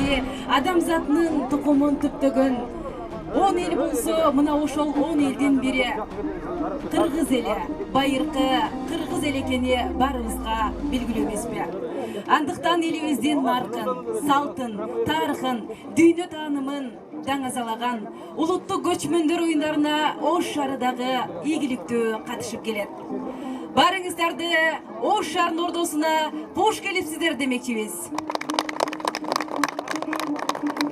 эли адамзатынын тукумун түптөгөн 10 эл болсо, мына ошол 10 элдин бири кыргыз эли, байыркы кыргыз эли экени барыбызга белгилүү эмеспи? Андыктан элибиздин наркын, салтын, тарыхын, дүйнө таанымын даңазалаган улуттук көчмөндөр оюндарына Ош шаары дагы ийгиликтүү катышып келет. Барыңыздарды Ош шаарынын ордосуна кош келипсиздер демекчибиз.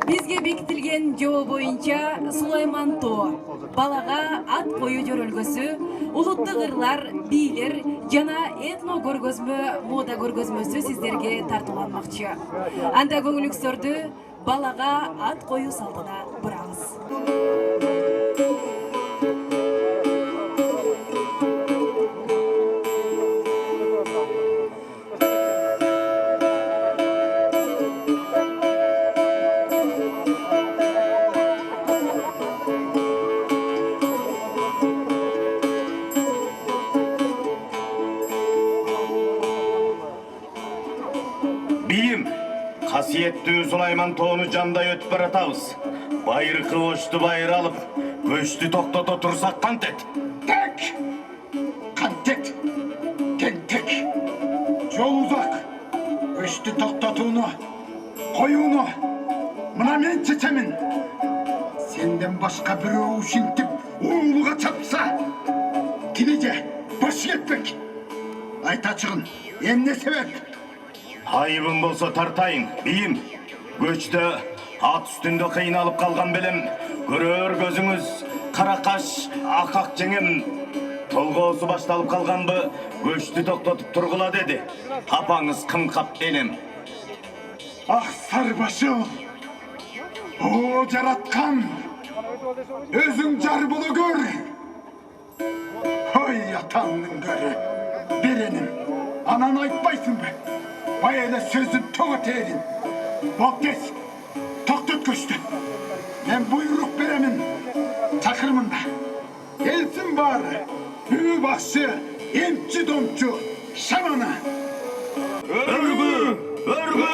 Бизге бекитилген жобо боюнча Сулайман Тоо балага ат коюу жөрөлгөсү, улуттук ырлар, бийлер жана этно көргөзмө, мода көргөзмөсү сиздерге тартууланмакчы. Анда көңүлүңүздөрдү балага ат коюу салтына бурабыз. Бийим, касиеттүү Сулайман Тоону жандай өтүп баратабыз. Байыркы Ошту байыр алып, көчтү токтото турсак кантет? Тек! Кантет! Тентек! Жол узак! Көчтү токтотууну, коюуну мына мен чечемин. Сенден башка бирөө ушинтип уулуга чапса, тилиже башы кетпек. Айт ачыгын, эмне себеп? Айыбым болсо тартайын, бийим. Көчтө ат үстүндө кыйналып калган белем. Көрөр көзүңүз каракаш, акак жеңем. Толгоосу башталып калганбы, көчтү токтотуп тургула деди. Апаңыз кымкап энем. Ах, сарбашыл! О, жараткан! Өзүң жар боло көр! Ой, атаңдын көрү! Береним, анан айтпайсыңбы? Бай эле сөзүн тога теерин. Боп кес, токтот көчтү. Мен буйрук беремин. Чакырмын да. Келсин баары. Бүү бакшы, эмчи домчу, шамана. Өргү! Өргү!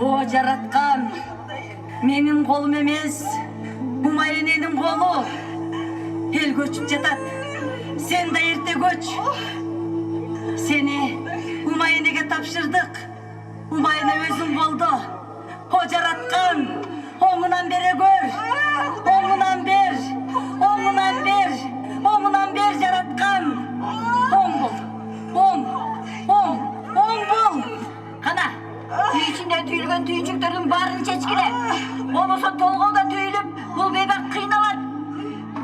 О, жараткан, менин колум эмес, Умайененин колу. Эл көчүп жатат. Сен да эрте көч. Сени Умайенеге тапшырдык. Умайене өзүң болду. О, жараткан, оңунан бере көр. Оңунан бер. Оңунан бер. Оңунан бер, жараткан. Оң бол. Оң бол. Кана, үй ичинде түйүлгөн түйүнчүктөрдүн баарын чечкиле. Болбосо толгоодо түйүлүп, бул бейбак кыйналат.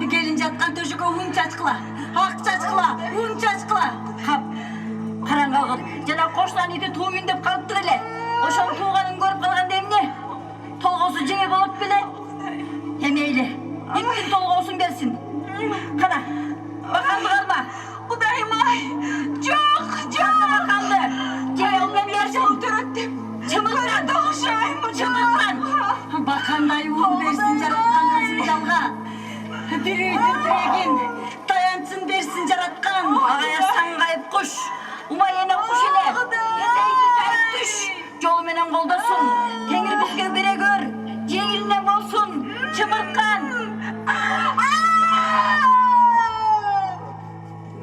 Келин жаткан төшөккө ун чачкыла. Ак чачкыла, ун чачкыла. Кап, караңгы алгыр. Жана коштан ити тууйун деп калыптыр эле. Ошонун тууганын көрүп калганда эмне? Толгоосу жеңе болот беле? Эмейли, иттин толгоосун берсин. Кана, баканды калма. Кудайым-ай, жок. Баканды. Жеңелмен берсин. Төрөттүм. Чымыркан. Бакандай уул берсин жараткан казымжалга. Бирөөдүн тирегин таянчын берсин жараткан. Агая саңгайып куш. Умайене куш эле. Этейди жайып түш. Жолу менен колдосун. Теңир бизге бере көр. Жеңилинен болсун. Чымыркан.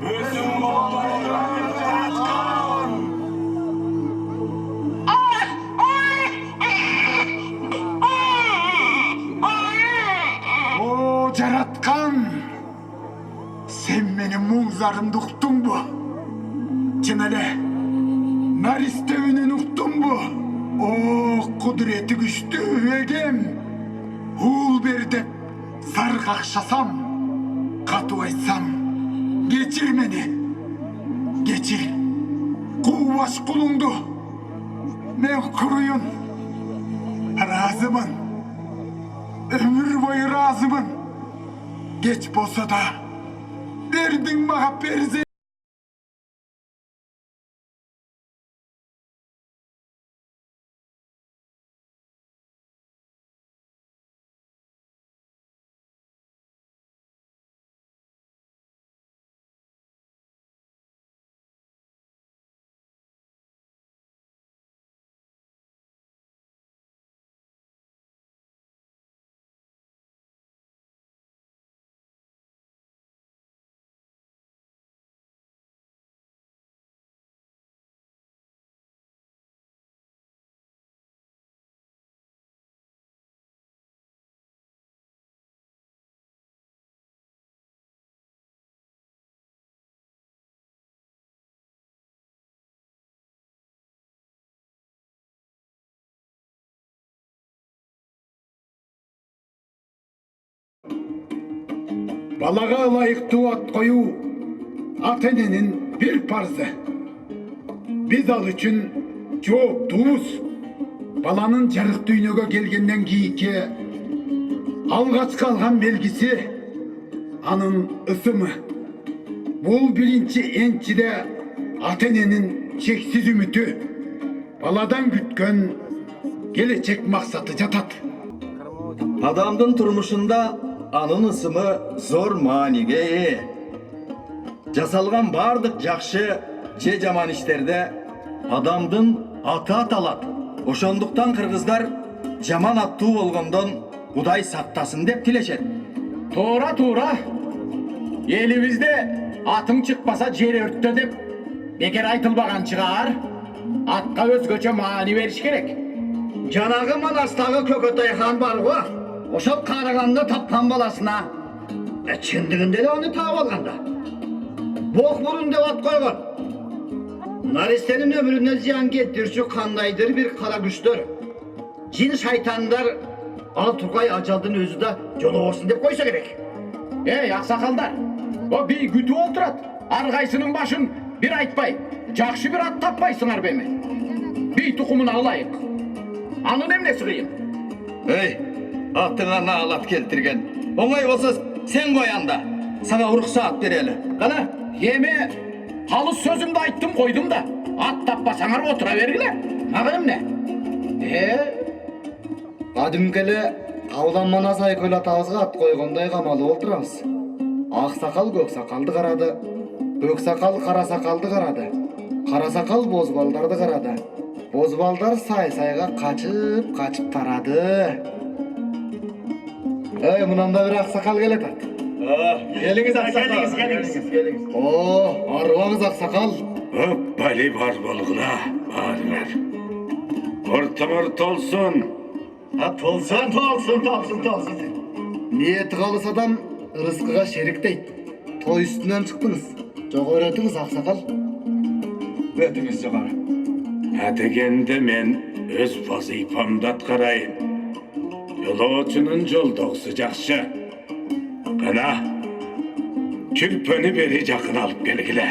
Өзүң О, жараткан! Сен менин муңзарымды уктуңбу? Чын эле, наристебинин уктуңбу? О, кудурети күчтүү эгем! Уул бер деп зар какшасам, катуу айтсам, кечир мени. Кечир. Кубаш кулуңду. Мен куруюн. Разымын. Ömür boyu razımın. Geç bolsa da verdin bana perze. балага ылайыктуу ат коюу ата эненин бир парзы. Биз ал үчүн жооптуубуз. Баланын жарык дүйнөгө келгенден кийинки алгачкы алган белгиси анын ысымы. Бул биринчи энчиде ата эненин чексиз үмүтү, баладан күткөн келечек максаты жатат. Адамдын турмушунда анын ысымы зор мааниге ээ. Жасалган бардык жакшы же жаман иштерде адамдын аты аталат. Ошондуктан кыргыздар жаман аттуу болгондон Кудай сактасын деп тилешет. Туура. Элибизде атың чыкпаса жер өрттө деп бекер айтылбаган чыгар. Атка өзгөчө маани бериш керек. Жанагы Манастагы Көкөтөй хан бар го. Ошол карыганды тапкан баласына чындыгында эле аны таап алганда. Бок мурун деп ат койгон. Наристенин өмүрүнө зыян келтирүүчү кандайдыр бир кара күчтөр, жин шайтандар ал тургай ажалдын өзү да жолобосун деп койсо керек. Эй, аксакалдар, о бий күтүп отурат. Ар кайсынын башын бир айтпай, жакшы бир ат таппайсыңар беми. Бий тукумун алайык. Анын эмнеси кыйын? Эй, атыңа наалат келтирген. Оңой болсо сен кой анда. Сага уруксаат берели. Кана, эме алыс сөзүмдү айттым койдум да. Ат таппасаңар отура бергиле. Мага эмне? Кадимкеле Кабылан Манас айкойлатабызга ат койгондой камалып олтурабыз. Ак сакал көк сакалды карады, көк сакал кара сакалды карады, кара сакал бозбалдарды карады. Бозбалдар сай-сайга качып тарады. Эй, мынанда бир ак сакал келатат. Келиңиз аксакал. Келиңиз. О, арыбаңыз ак сакал. Бали бар болгуна баарыңар. Ортоңор толсун. Толсун. Ниети калыс адам рызкыга шерик дейт. Той үстүнөн чыктыңыз. Жогору өтүңүз ак сакал. Өтүңүз жогору. Дегенде мен өз вазифамды аткарайын. Жолоочунун жолдогусу жакшы. Кана, Чүрпөнү бери жакын алып келгиле.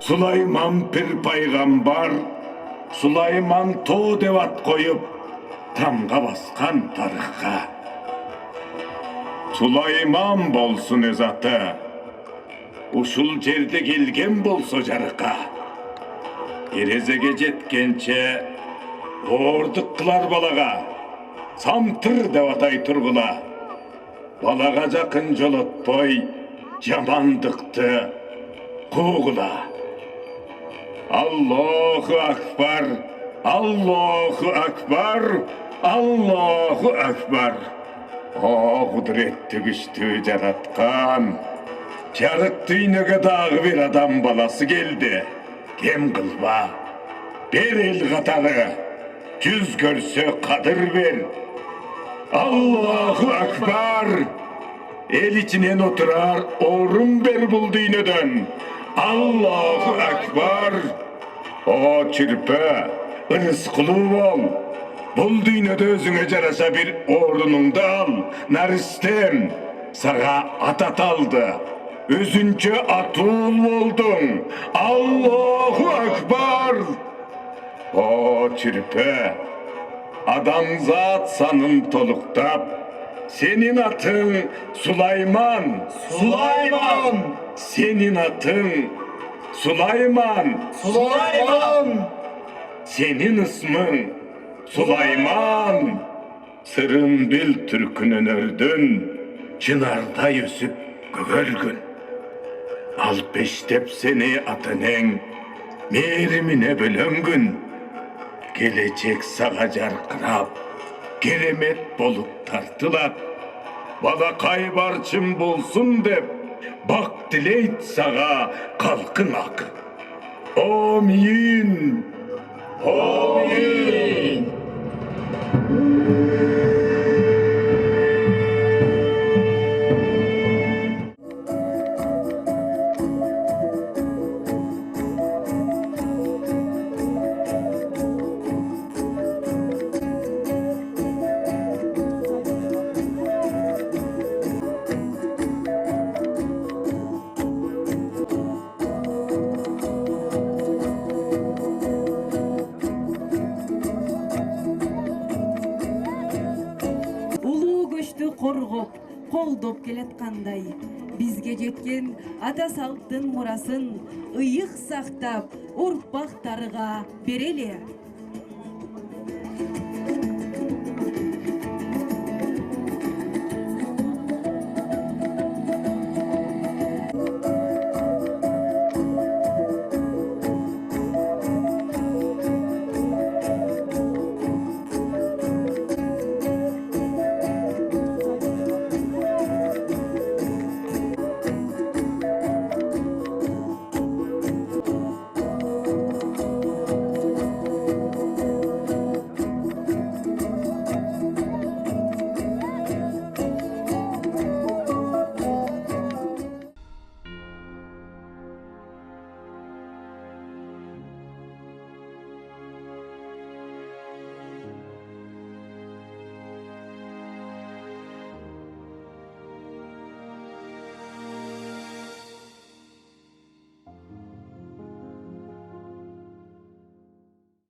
Сулайман пир пайгамбар, Сулайман тоо деп ат коюп, тамга баскан тарыхка. Сулайман болсун өз аты, ушул жерде келген болсо жарыкка. Эрезеге жеткенче оордук кылар балага, самтыр деп атай тургула. Балага жакын жолотпой, жамандыкты куугула. Аллаху акбар, Аллаху акбар, Аллаху акбар. О, кудуретти күчтүү жараткан. Жарык дүйнөгө дагы бир адам баласы келди. Кем кылба, бер эл катары, жүз көрсө кадыр бер. Аллаху акбар. Эл ичинен отурар орун бер бул дүйнөдөн. Аллаху акбар. О чүрпө, ырыскулуу бол. Бул дүйнөдө өзүңө жараша бир ордунуңду ал. Наристем, сага ат аталды. Өзүнчө атуул болдуң. Аллаху акбар. О чүрпө, адамзат санын толуктап, сенин атың Сулайман. Сулайман. Сенин атың Сулайман. Сулайман. Сенин ысмың Сулайман, сырын бил түркүн өнөрдөн, чынардай өсүп көгөлгүн. Ал пештеп сени атанең, мээримине бөлөнгүн. Келечек сага жаркырап, керемет болуп тартылат. Балакай барчым болсун деп, бак тилейт сага калкың ак. Омин! Омин! Улуу көчтү коргоп, колдоп келаткандай, бизге жеткен ата салттын мурасын ыйык сактап, урпактарга берели.